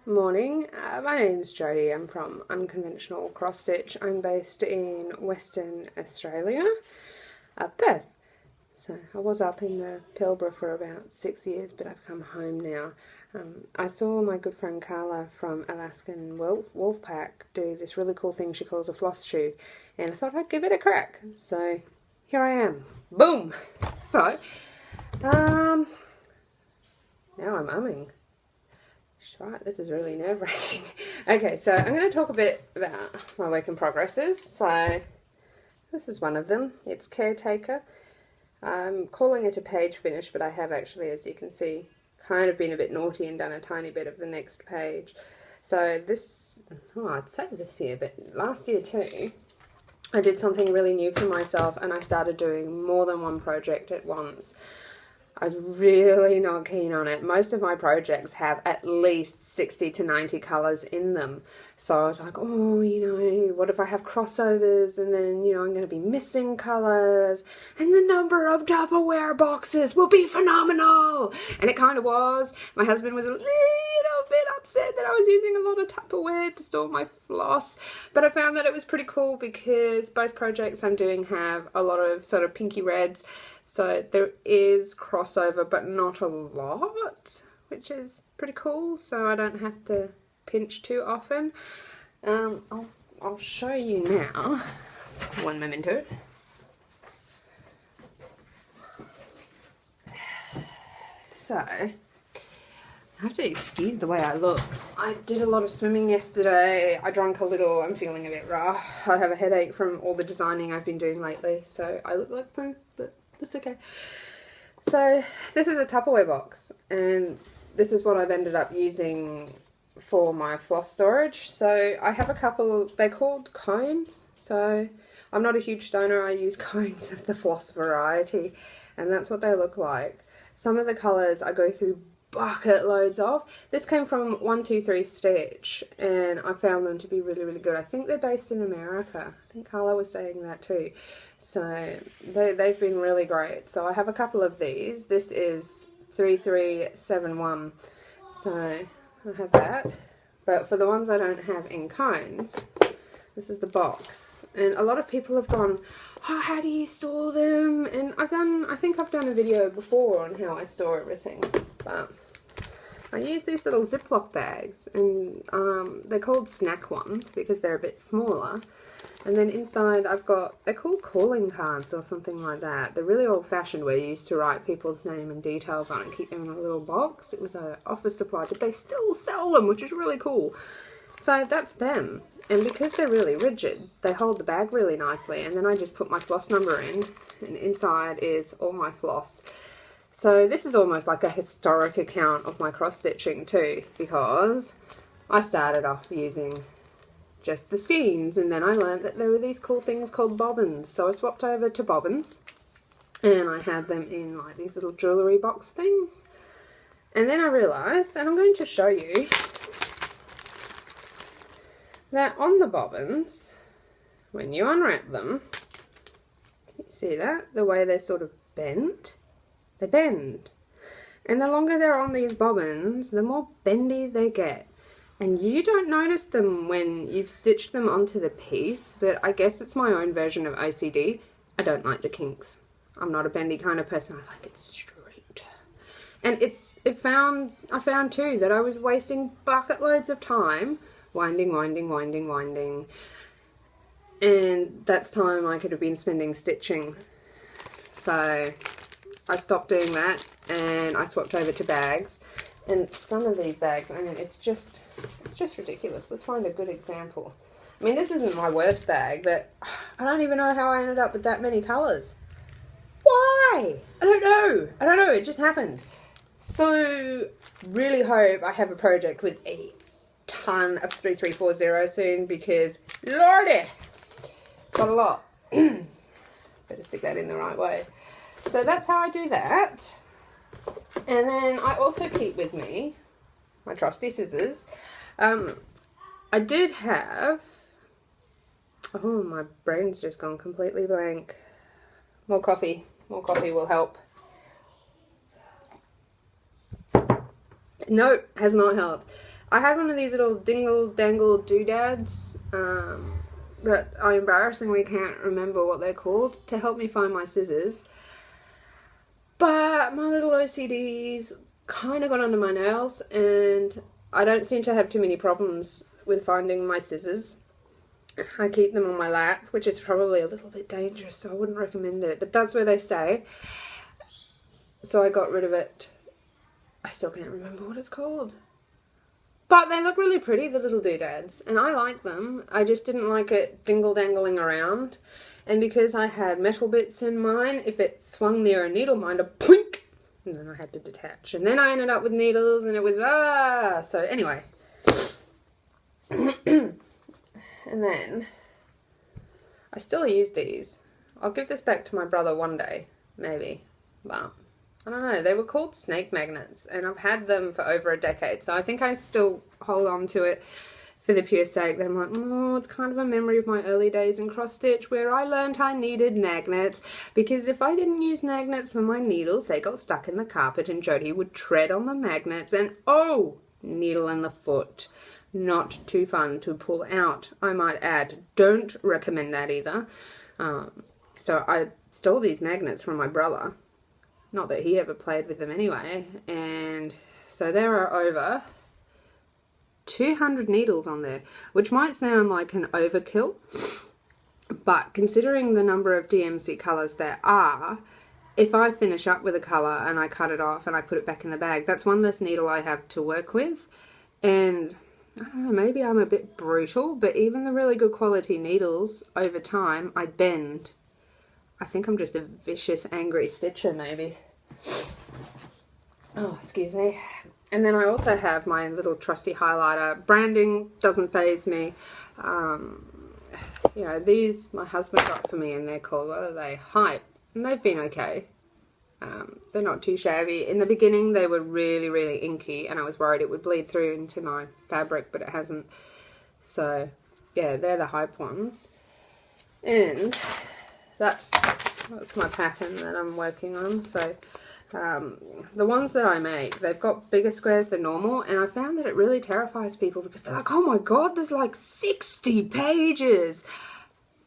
Morning, my name's Jodie. I'm from Unconventional Cross Stitch. I'm based in Western Australia, Perth. So I was up in the Pilbara for about 6 years, but I've come home now. I saw my good friend Carla from Alaskan Wolfpack do this really cool thing she calls a flosstube, and I thought I'd give it a crack. So here I am. Boom! So, now I'm umming. Right, this is really nerve-wracking. Okay, so I'm going to talk a bit about my work in progresses. So this is one of them. It's Caretaker. I'm calling it a page finish, but I have actually, as you can see, kind of been a bit naughty and done a tiny bit of the next page. So this, I'd say this year, but last year too, I did something really new for myself and I started doing more than one project at once. I was really not keen on it. Most of my projects have at least 60 to 90 colours in them. So I was like, oh, what if I have crossovers and then, I'm going to be missing colours and the number of Tupperware boxes will be phenomenal. And it kind of was. My husband was a little bit upset that I was using a lot of Tupperware to store my floss. But I found that it was pretty cool because both projects I'm doing have a lot of sort of pinky reds. So there is crossover, but not a lot, which is pretty cool. So I don't have to pinch too often. I'll show you now. One memento. So I have to excuse the way I look. I did a lot of swimming yesterday. I drank a little. I'm feeling a bit rough. I have a headache from all the designing I've been doing lately, so I look like poo, but that's okay. So this is a Tupperware box, and this is what I've ended up using for my floss storage. So I have a couple, they're called cones. So I'm not a huge donor. I use cones of the floss variety, and that's what they look like. Some of the colours I go through bucket loads of. This came from 123 Stitch, and I found them to be really, really good. I think they're based in America. I think Carla was saying that too. So they've been really great. So I have a couple of these. This is 3371. So I have that. But for the ones I don't have in cones, this is the box. And a lot of people have gone, oh, how do you store them? And I think I've done a video before on how I store everything. But I use these little Ziploc bags, and they're called snack ones because they're a bit smaller. And then inside they're called calling cards or something like that. They're really old-fashioned, where you used to write people's name and details on it and keep them in a little box. It was an office supply, but they still sell them, which is really cool. So that's them. And because they're really rigid, they hold the bag really nicely. And then I just put my floss number in, and inside is all my floss. So this is almost like a historic account of my cross-stitching too, because I started off using just the skeins, and then I learned that there were these cool things called bobbins. So I swapped over to bobbins, and I had them in like these little jewellery box things. And then I realised, and I'm going to show you, that on the bobbins, when you unwrap them, can you see that? The way they're sort of bent? They bend. And the longer they're on these bobbins, the more bendy they get. And you don't notice them when you've stitched them onto the piece, but I guess it's my own version of OCD. I don't like the kinks. I'm not a bendy kind of person. I like it straight. And I found too that I was wasting bucket loads of time winding. And that's time I could have been spending stitching. So I stopped doing that and I swapped over to bags. And some of these bags, I mean, it's just ridiculous. Let's find a good example. I mean, this isn't my worst bag, but I don't even know how I ended up with that many colours. Why? I don't know. It just happened. So really hope I have a project with a ton of 3340 soon, because lordy, got a lot. Better stick that in the right way. So that's how I do that. And then I also keep with me my trusty scissors. I did have, oh, my brain's just gone completely blank. More coffee will help. No, has not helped. I had one of these little dingle-dangle doodads that I embarrassingly can't remember what they're called to help me find my scissors. But my little OCDs kind of got under my nails, and I don't seem to have too many problems with finding my scissors. I keep them on my lap, which is probably a little bit dangerous, so I wouldn't recommend it, but that's where they stay. So I got rid of it. I still can't remember what it's called. But they look really pretty, the little doodads, and I like them. I just didn't like it dingle-dangling around. And because I had metal bits in mine, if it swung near a needle minder, plink, and then I had to detach. And then I ended up with needles, and it was, So anyway. And then, I still use these. I'll give this back to my brother one day, maybe, but I don't know, they were called snake magnets, and I've had them for over a decade, so I think I still hold on to it for the pure sake that I'm like, oh, it's kind of a memory of my early days in cross-stitch where I learned I needed magnets, because if I didn't use magnets for my needles, they got stuck in the carpet and Jodie would tread on the magnets and, oh, needle in the foot. Not too fun to pull out, I might add. Don't recommend that either. So I stole these magnets from my brother. Not that he ever played with them anyway. And so there are over 200 needles on there, which might sound like an overkill, but considering the number of DMC colours there are, if I finish up with a colour and I cut it off and I put it back in the bag, that's one less needle I have to work with. And I don't know, maybe I'm a bit brutal, but even the really good quality needles, over time, I bend. I think I'm just a vicious, angry stitcher, maybe. Oh, excuse me. And then I also have my little trusty highlighter. Branding doesn't faze me. You know, these my husband got for me, and they're called, what are they? Hype. And they've been okay. They're not too shabby. In the beginning, they were really, really inky, and I was worried it would bleed through into my fabric, but it hasn't. So, yeah, they're the Hype ones. And that's my pattern that I'm working on. So, the ones that I make, they've got bigger squares than normal, and I found that it really terrifies people because they're like, oh my god, there's like 60 pages.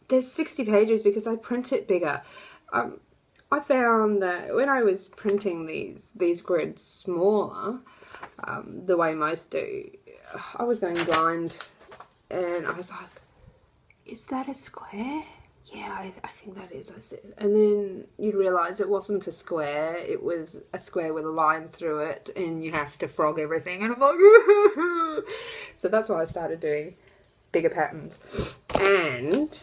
There's 60 pages because I print it bigger. I found that when I was printing these grids smaller, the way most do, I was going blind, and I was like, is that a square? Yeah, I think that is. And then you'd realise it wasn't a square, it was a square with a line through it, and you have to frog everything, and I'm like, so that's why I started doing bigger patterns. And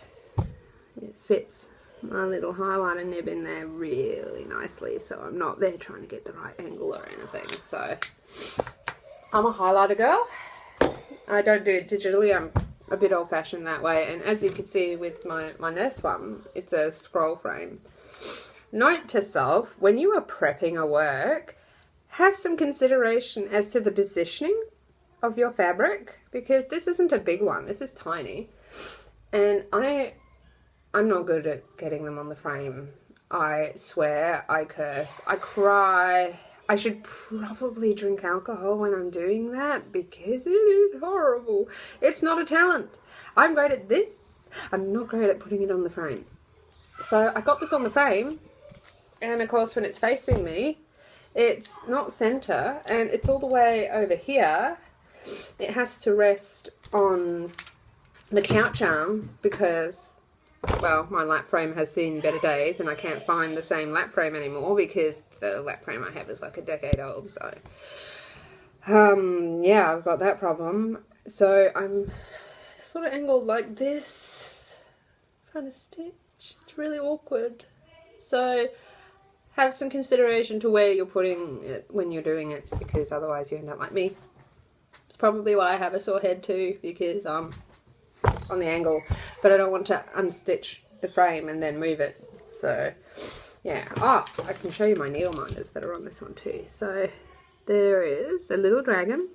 it fits my little highlighter nib in there really nicely, so I'm not there trying to get the right angle or anything. So I'm a highlighter girl. I don't do it digitally, I'm a bit old-fashioned that way, and as you can see with my nurse one, it's a scroll frame. Note to self, when you are prepping a work, have some consideration as to the positioning of your fabric, because this isn't a big one, this is tiny, and I'm not good at getting them on the frame. I swear, I curse, I cry. I should probably drink alcohol when I'm doing that because it is horrible. It's not a talent. I'm great at this. I'm not great at putting it on the frame. So I got this on the frame, and of course when it's facing me, it's not center, and it's all the way over here. It has to rest on the couch arm because, well, my lap frame has seen better days and I can't find the same lap frame anymore because the lap frame I have is like a decade old, so yeah, I've got that problem. So I'm sort of angled like this, trying to stitch. It's really awkward. So have some consideration to where you're putting it when you're doing it, because otherwise you end up like me. It's probably why I have a sore head too, because on the angle, but I don't want to unstitch the frame and then move it. So yeah, I can show you my needle minders that are on this one too. So there is a little dragon,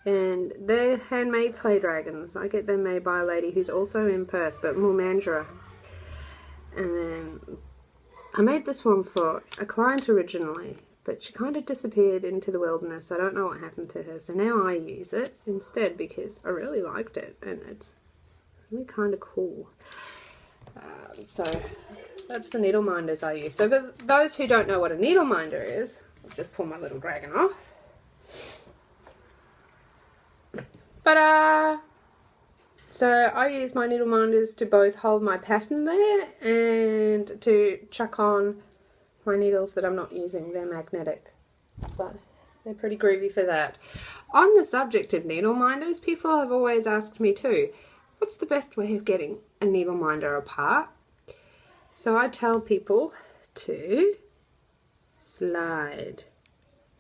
and they're handmade clay dragons. I get them made by a lady who's also in Perth, but more Mandurah. And then I made this one for a client originally, but she kind of disappeared into the wilderness. I don't know what happened to her. So now I use it instead because I really liked it and it's really kind of cool. So that's the needle minders I use. So for those who don't know what a needle minder is, I'll just pull my little dragon off. But so I use my needle minders to both hold my pattern there and to chuck on my needles that I'm not using. They're magnetic, so they're pretty groovy for that. On the subject of needle minders, people have always asked me too, what's the best way of getting a needle minder apart? So I tell people to slide.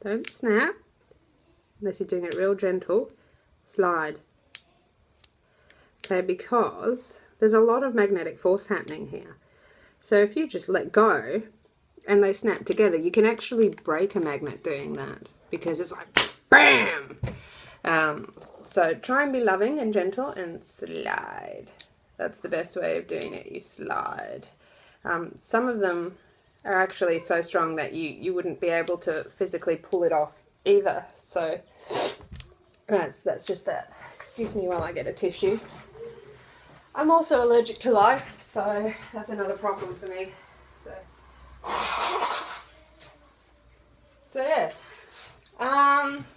Don't snap, unless you're doing it real gentle. Slide. Okay, because there's a lot of magnetic force happening here. So if you just let go and they snap together, you can actually break a magnet doing that because it's like BAM! So try and be loving and gentle and slide. That's the best way of doing it. You slide. Some of them are actually so strong that you wouldn't be able to physically pull it off either. So that's just that. Excuse me while I get a tissue. I'm also allergic to life, so that's another problem for me. So yeah.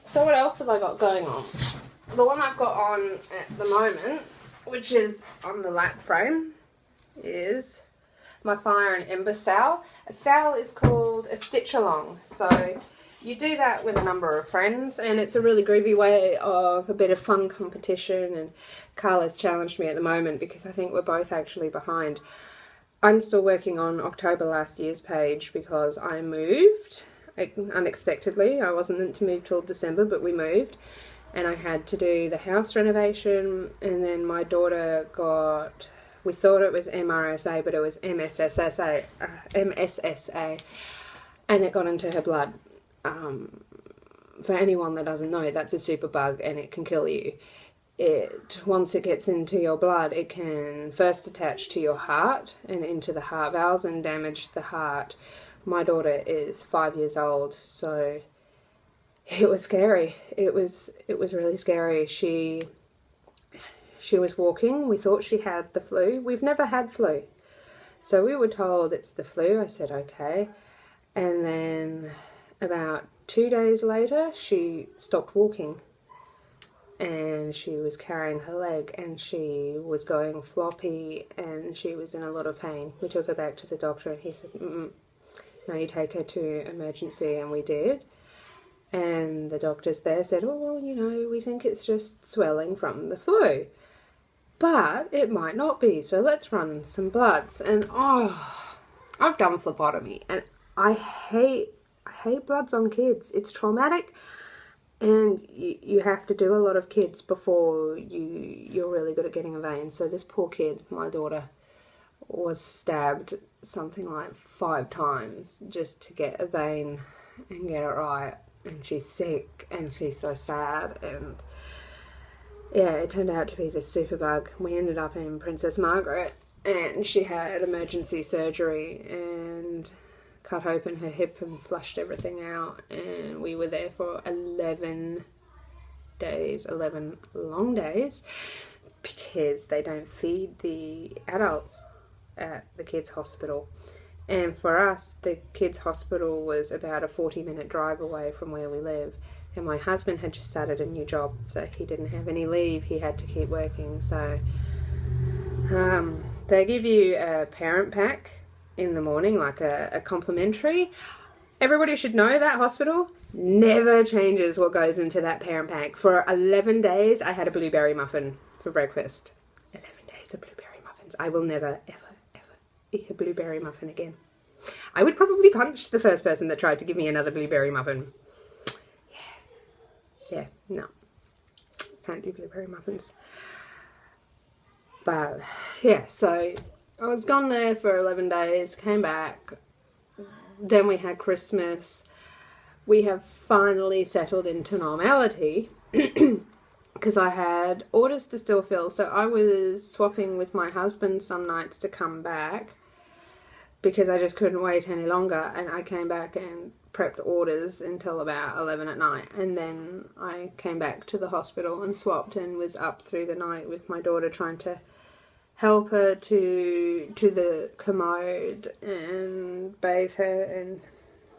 So what else have I got going on? The one I've got on at the moment, which is on the lap frame, is my fire and ember sal. A sal is called a stitch along. So you do that with a number of friends, and it's a really groovy way of a bit of fun competition. And Carla's challenged me at the moment because I think we're both actually behind. I'm still working on October last year's page because I moved unexpectedly. I wasn't meant to move till December, but we moved, and I had to do the house renovation, and then my daughter got, we thought it was MRSA, but it was MSSA, and it got into her blood. For anyone that doesn't know, that's a superbug and it can kill you. Once it gets into your blood, it can first attach to your heart and into the heart valves and damage the heart. My daughter is 5 years old, so it was scary. It was really scary. She was walking. We thought she had the flu. We've never had flu. So we were told it's the flu. I said, okay. And then about 2 days later, she stopped walking. And she was carrying her leg, and she was going floppy, and she was in a lot of pain. We took her back to the doctor, and he said, no, you take her to emergency, and we did. And the doctors there said, oh, well, you know, we think it's just swelling from the flu. But it might not be, so let's run some bloods. And, I've done phlebotomy, and I hate bloods on kids. It's traumatic. And you have to do a lot of kids before you're really good at getting a vein. So this poor kid, my daughter, was stabbed something like 5 times just to get a vein and get it right. And she's sick and she's so sad. And yeah, it turned out to be this superbug. We ended up in Princess Margaret, and she had emergency surgery and cut open her hip and flushed everything out, and we were there for 11 days, 11 long days, because they don't feed the adults at the kids' hospital. And for us, the kids' hospital was about a 40-minute drive away from where we live, and my husband had just started a new job, so he didn't have any leave. He had to keep working. So they give you a parent pack in the morning, like a complimentary. Everybody should know that hospital never changes what goes into that parent pack. For 11 days, I had a blueberry muffin for breakfast. 11 days of blueberry muffins. I will never, ever, ever eat a blueberry muffin again. I would probably punch the first person that tried to give me another blueberry muffin. Yeah, no. Can't do blueberry muffins. But, yeah, so I was gone there for 11 days, came back, then we had Christmas. We have finally settled into normality because I had orders to still fill, so I was swapping with my husband some nights to come back because I just couldn't wait any longer, and I came back and prepped orders until about 11 at night, and then I came back to the hospital and swapped and was up through the night with my daughter trying to help her to the commode and bathe her, and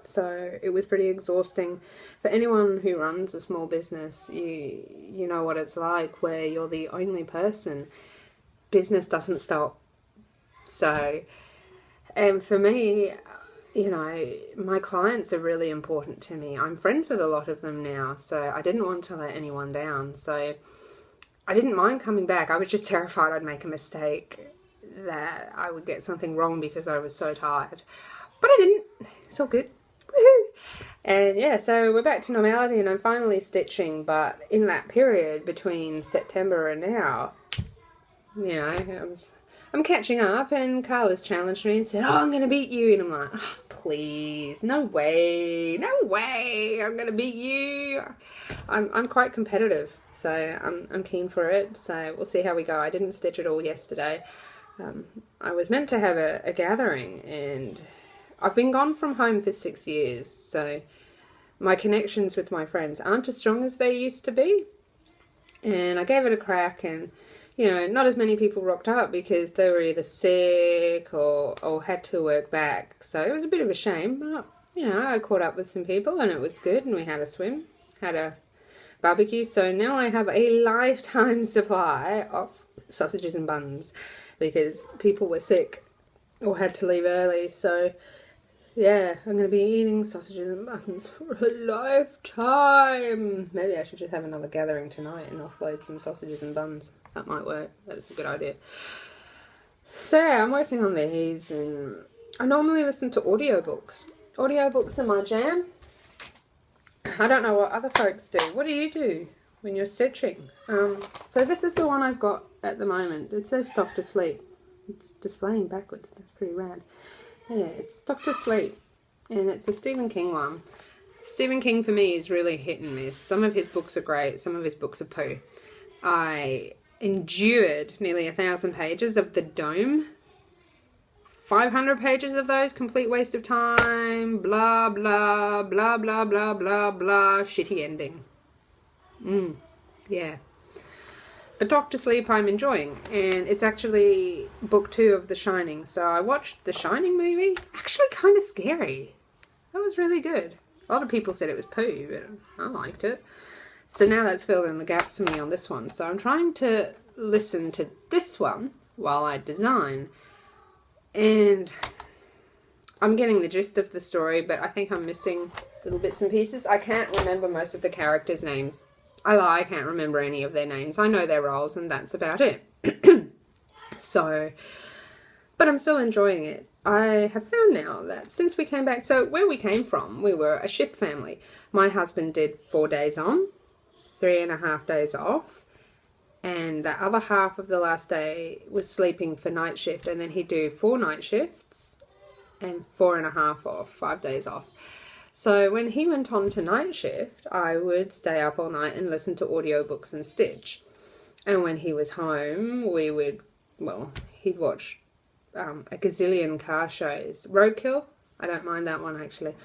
so it was pretty exhausting. For anyone who runs a small business, you know what it's like, where you're the only person. Business doesn't stop. So, and for me, you know, my clients are really important to me. I'm friends with a lot of them now, so I didn't want to let anyone down. So I didn't mind coming back. I was just terrified I'd make a mistake, that I would get something wrong because I was so tired. But I didn't. It's all good. Woohoo! And yeah, so we're back to normality and I'm finally stitching, but in that period between September and now, you know, I'm catching up, and Carla's challenged me and said, "Oh, I'm going to beat you." And I'm like, "Oh, please, no way, I'm going to beat you." I'm quite competitive, so I'm keen for it. So we'll see how we go. I didn't stitch at all yesterday. I was meant to have a gathering, and I've been gone from home for 6 years, so my connections with my friends aren't as strong as they used to be. And I gave it a crack, and you know, not as many people rocked up because they were either sick or had to work back. So it was a bit of a shame, but, you know, I caught up with some people and it was good, and we had a swim, had a barbecue. So now I have a lifetime supply of sausages and buns because people were sick or had to leave early. So yeah, I'm going to be eating sausages and buns for a lifetime. Maybe I should just have another gathering tonight and offload some sausages and buns. That might work. That's a good idea. So yeah, I'm working on these, and I normally listen to audiobooks. Audiobooks are my jam. I don't know what other folks do. What do you do when you're stitching? So this is the one I've got at the moment. It says Dr. Sleep. It's displaying backwards. That's pretty rad. Yeah, it's Dr. Sleep, and it's a Stephen King one. Stephen King for me is really hit and miss. Some of his books are great, some of his books are poo. I endured nearly 1,000 pages of The Dome. 500 pages of those, complete waste of time, blah, blah, blah, blah, blah, blah, blah, shitty ending. Yeah. But Dr. Sleep I'm enjoying, and it's actually book 2 of The Shining. So I watched The Shining movie. Actually kind of scary. That was really good. A lot of people said it was poo, but I liked it. So now that's filled in the gaps for me on this one. So I'm trying to listen to this one while I design. And I'm getting the gist of the story, but I think I'm missing little bits and pieces. I can't remember most of the characters' names. I lie, I can't remember any of their names. I know their roles, and that's about it. So, but I'm still enjoying it. I have found now that since we came back, so where we came from, we were a shift family. My husband did 4 days on, 3.5 days off, and the other half of the last day was sleeping for night shift, and then he'd do 4 night shifts and 4.5 off, 5 days off. So when he went on to night shift, I would stay up all night and listen to audiobooks and stitch. And when he was home, we would, well, he'd watch a gazillion car shows. Roadkill, I don't mind that one actually.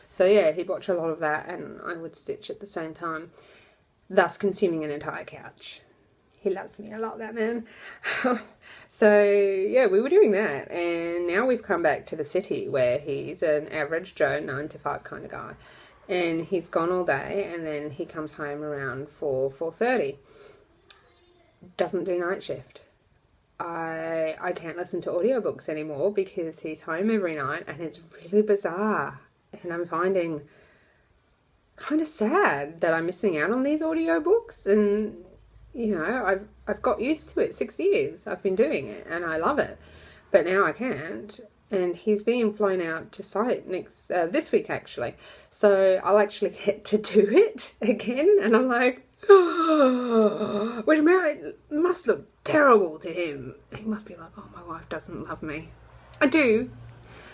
So yeah, he'd watch a lot of that, and I would stitch at the same time, thus consuming an entire couch. He loves me a lot, that man. So yeah, we were doing that, and now we've come back to the city where he's an average Joe 9 to 5 kind of guy, and he's gone all day, and then he comes home around 4:30. Doesn't do night shift. I can't listen to audiobooks anymore because he's home every night, and it's really bizarre, and I'm finding kind of sad that I'm missing out on these audiobooks. And you know, I've got used to it. 6 years I've been doing it, and I love it. But now I can't, and he's being flown out to site this week actually. So I'll actually get to do it again, and I'm like, oh, which must look terrible to him. He must be like, oh, my wife doesn't love me. I do.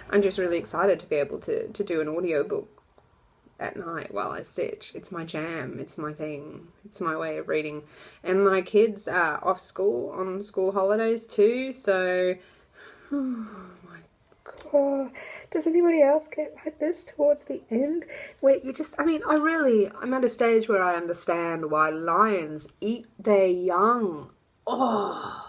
I'm just really excited to be able to do an audiobook at night while I stitch. It's my jam, it's my thing, it's my way of reading. And my kids are off school on school holidays too, so oh my Oh, does anybody else get like this towards the end? Where you just, I mean, I'm at a stage where I understand why lions eat their young. Oh,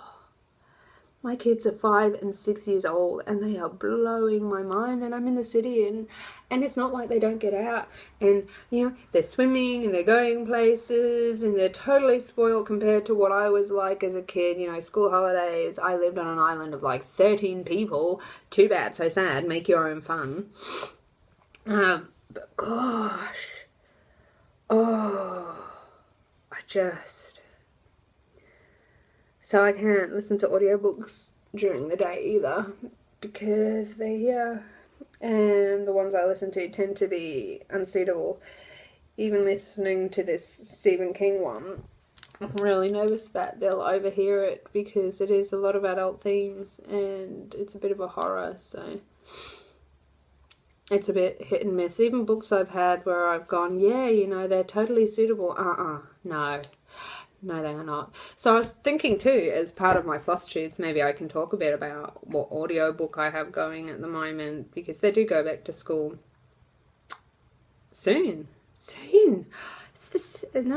my kids are 5 and 6 years old and they are blowing my mind, and I'm in the city, and it's not like they don't get out, and they're swimming and they're going places and they're totally spoiled compared to what I was like as a kid. School holidays, I lived on an island of like 13 people. Too bad, so sad. Make your own fun. But gosh, so I can't listen to audiobooks during the day either, because and the ones I listen to tend to be unsuitable. Even listening to this Stephen King one, I'm really nervous that they'll overhear it, because it is a lot of adult themes and it's a bit of a horror, so it's a bit hit and miss. Even books I've had where I've gone, they're totally suitable. No, they are not. So I was thinking too, as part of my Flosstubes, maybe I can talk a bit about what audiobook I have going at the moment, because they do go back to school soon. No,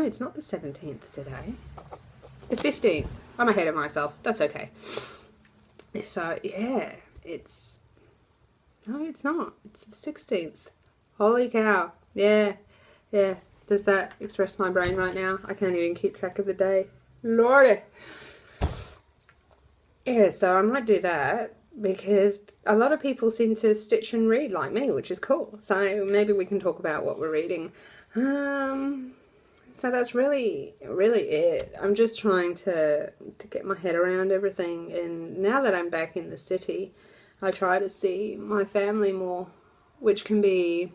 it's not the 17th today. It's the 15th. I'm ahead of myself. That's okay. So, yeah, no, it's not. It's the 16th. Holy cow. Yeah. Does that express my brain right now? I can't even keep track of the day. Lordy. Yeah, so I might do that, because a lot of people seem to stitch and read like me, which is cool. So maybe we can talk about what we're reading. So that's really it. I'm just trying to get my head around everything, and now that I'm back in the city, I try to see my family more, which can be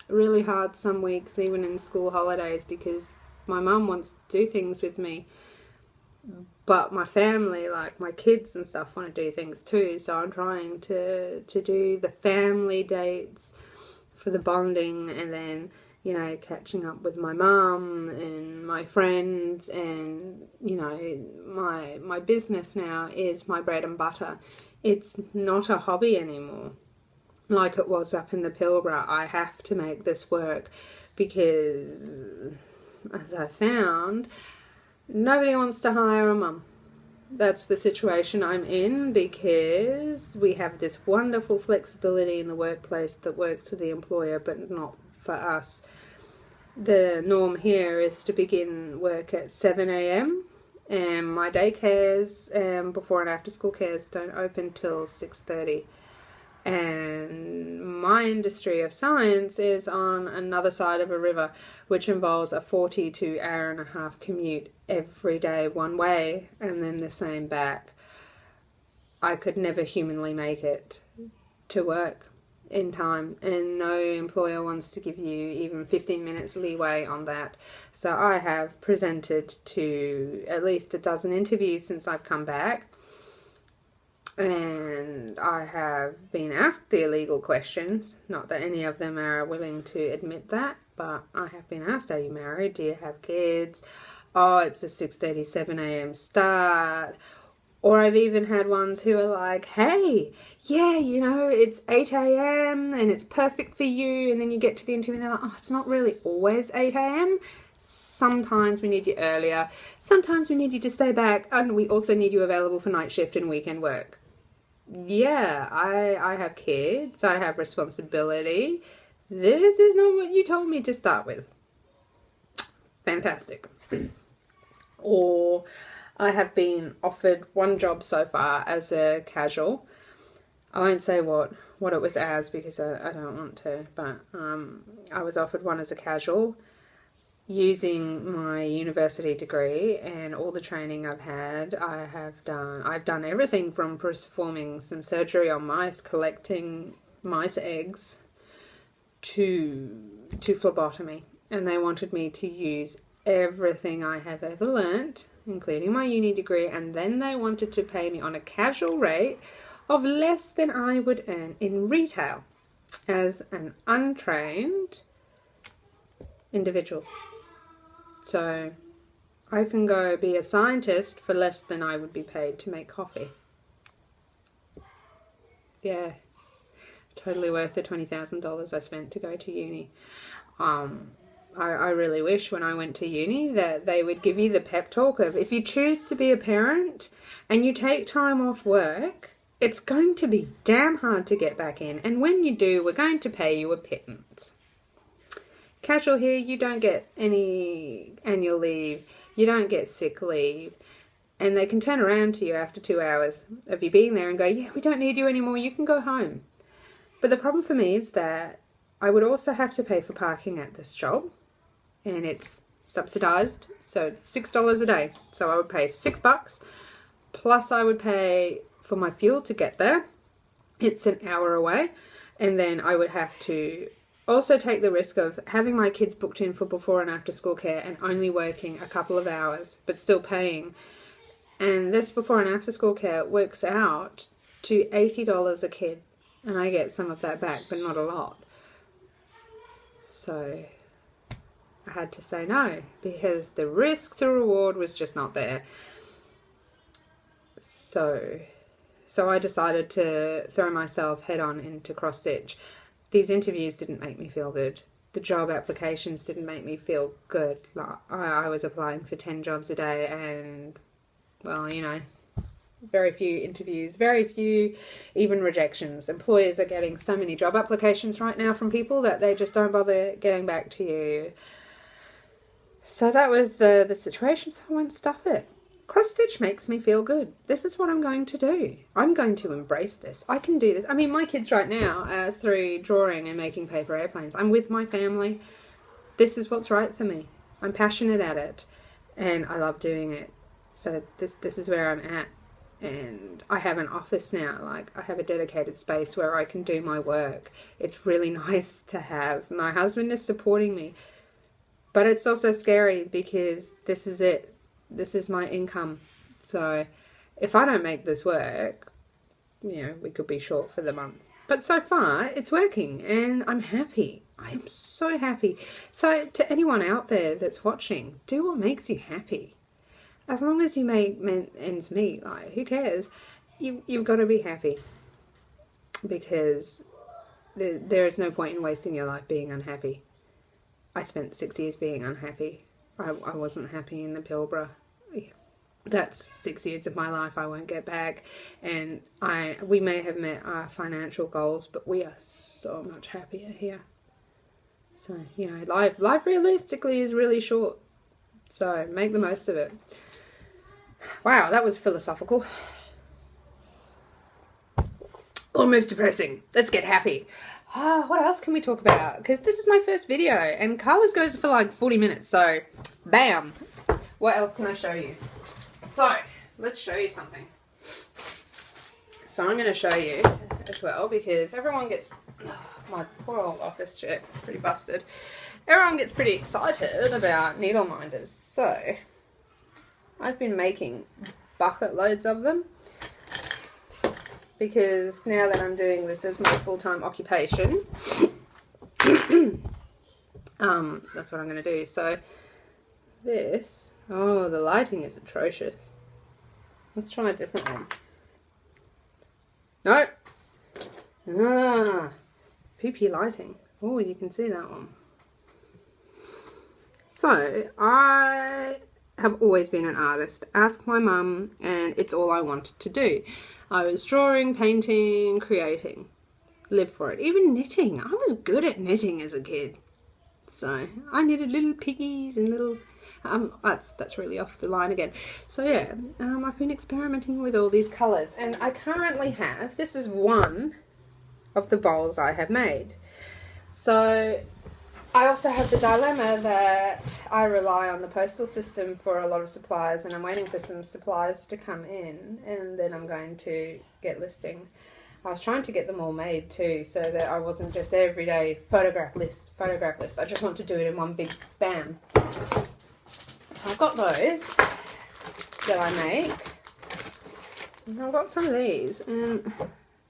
really hard some weeks, even in school holidays, because my mum wants to do things with me, but my family, like my kids and stuff, want to do things too. So I'm trying to do the family dates for the bonding, and then catching up with my mum and my friends, and my business now is my bread and butter. It's not a hobby anymore like it was up in the Pilbara. I have to make this work, because, as I found, nobody wants to hire a mum. That's the situation I'm in, because we have this wonderful flexibility in the workplace that works for the employer but not for us. The norm here is to begin work at 7 a.m. and my daycares, before and after school cares, don't open till 6:30. And my industry of science is on another side of a river, which involves a 42 hour and a half commute every day one way, and then the same back. I could never humanly make it to work in time, and no employer wants to give you even 15 minutes leeway on that. So I have presented to at least a dozen interviews since I've come back, and I have been asked the illegal questions. Not that any of them are willing to admit that, but I have been asked, are you married? Do you have kids? Oh, it's a 6:30, 7 a.m. start. Or I've even had ones who are like, hey, yeah, it's 8 a.m. and it's perfect for you. And then you get to the interview and they're like, oh, it's not really always 8 a.m. Sometimes we need you earlier. Sometimes we need you to stay back. And we also need you available for night shift and weekend work. Yeah, I have kids. I have responsibility. This is not what you told me to start with. Fantastic. Or I have been offered one job so far as a casual. I won't say what it was as, because I don't want to, but I was offered one as a casual using my university degree and all the training I've had. I've done everything from performing some surgery on mice, collecting mice eggs, to phlebotomy, and they wanted me to use everything I have ever learnt, including my uni degree, and then they wanted to pay me on a casual rate of less than I would earn in retail as an untrained individual. So I can go be a scientist for less than I would be paid to make coffee. Yeah. Totally worth the $20,000 I spent to go to uni. I really wish when I went to uni that they would give you the pep talk of, if you choose to be a parent and you take time off work, it's going to be damn hard to get back in. And when you do, we're going to pay you a pittance. Casual here, you don't get any annual leave. You don't get sick leave. And they can turn around to you after 2 hours of you being there and go, yeah, we don't need you anymore. You can go home. But the problem for me is that I would also have to pay for parking at this job. And it's subsidised, so it's $6 a day. So I would pay $6, plus I would pay for my fuel to get there. It's an hour away. And then I would have to also take the risk of having my kids booked in for before and after school care and only working a couple of hours, but still paying. And this before and after school care works out to $80 a kid. And I get some of that back, but not a lot. So I had to say no, because the risk to reward was just not there. So I decided to throw myself head on into cross stitch. These interviews didn't make me feel good. The job applications didn't make me feel good. Like, I was applying for 10 jobs a day and, well, you know, very few interviews, very few even rejections. Employers are getting so many job applications right now from people that they just don't bother getting back to you. So that was the situation, so I went, stuff it. Cross stitch makes me feel good. This is what I'm going to do. I'm going to embrace this. I can do this. I mean, my kids right now are through drawing and making paper airplanes. I'm with my family. This is what's right for me. I'm passionate at it and I love doing it. So this is where I'm at. And I have an office now. Like, I have a dedicated space where I can do my work. It's really nice to have. My husband is supporting me. But it's also scary because this is it. This is my income. So if I don't make this work, you know, we could be short for the month. But so far, it's working and I'm happy. I am so happy. So to anyone out there that's watching, do what makes you happy. As long as you make ends meet, like, who cares? You've got to be happy. Because there is no point in wasting your life being unhappy. I spent 6 years being unhappy. I wasn't happy in the Pilbara. That's 6 years of my life I won't get back. And we may have met our financial goals, but we are so much happier here. So, you know, life realistically is really short. So make the most of it. Wow, that was philosophical. Almost depressing. Let's get happy. What else can we talk about? Because this is my first video and Carla's goes for like 40 minutes. So, bam. What else can I show you? So, let's show you something. So I'm going to show you as well because everyone gets... my poor old office chair, pretty busted. Everyone gets pretty excited about needle minders. So, I've been making bucket loads of them. Because now that I'm doing this as my full-time occupation, that's what I'm going to do. So this, oh, the lighting is atrocious. Let's try a different one. Nope. Poopy lighting. Oh, you can see that one. So I have always been an artist. Ask my mum, and it's all I wanted to do. I was drawing, painting, creating. Live for it. Even knitting. I was good at knitting as a kid. So I knitted little piggies and little... that's really off the line again. So yeah, I've been experimenting with all these colours. And I currently have... This is one of the bowls I have made. So... I also have the dilemma that I rely on the postal system for a lot of supplies and I'm waiting for some supplies to come in and then I'm going to get listing. I was trying to get them all made too so that I wasn't just every day photograph list. I just want to do it in one big bam. So I've got those that I make. And I've got some of these and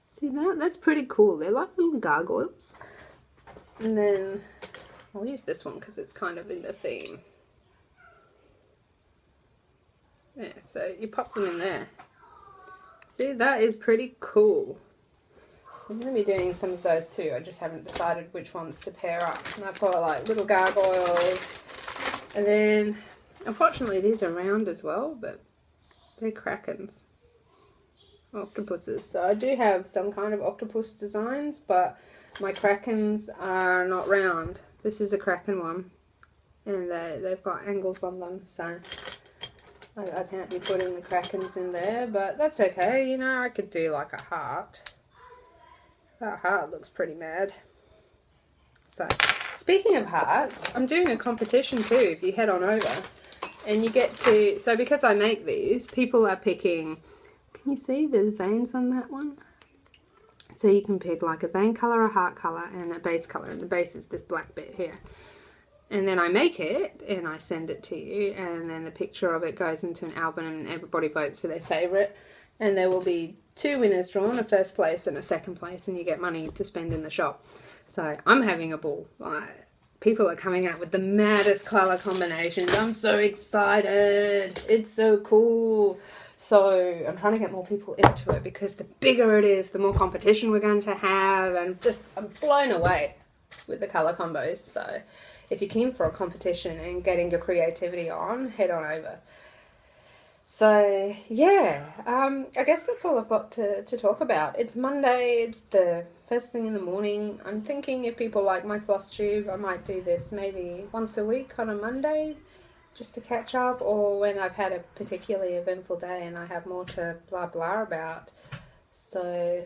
see that? That's pretty cool. They're like little gargoyles. And then... I'll use this one because it's kind of in the theme. Yeah, so you pop them in there. See, that is pretty cool. So So I'm going to be doing some of those too. I just haven't decided which ones to pair up. And I've got like little gargoyles. And then, unfortunately, these are round as well, but they're krakens. Octopuses. So I do have some kind of octopus designs, but my krakens are not round. This is a kraken one. And they've got angles on them, so I can't be putting the krakens in there, but that's okay. You know, I could do like a heart. That heart looks pretty mad. So, speaking of hearts, I'm doing a competition too, if you head on over. And you get to, so because I make these, people are picking, can you see there's veins on that one? So you can pick like a vein colour, a heart colour, and a base colour, and the base is this black bit here. And then I make it, and I send it to you, and then the picture of it goes into an album, and everybody votes for their favourite. And there will be 2 winners drawn, a first place and a second place, and you get money to spend in the shop. So I'm having a ball. Like, people are coming out with the maddest colour combinations. I'm so excited. It's so cool. So I'm trying to get more people into it, because the bigger it is, the more competition we're going to have, and I'm blown away with the colour combos. So if you're keen for a competition and getting your creativity on, head on over. So yeah, I guess that's all I've got to talk about. It's Monday, it's the first thing in the morning. I'm thinking if people like my Flosstube, I might do this maybe once a week on a Monday, just to catch up, or when I've had a particularly eventful day and I have more to blah blah about. So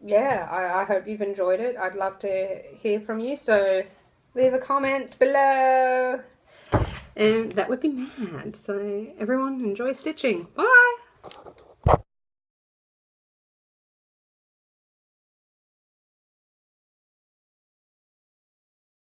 yeah, I hope you've enjoyed it. I'd love to hear from you, so leave a comment below, and that would be mad. So everyone, enjoy stitching. Bye!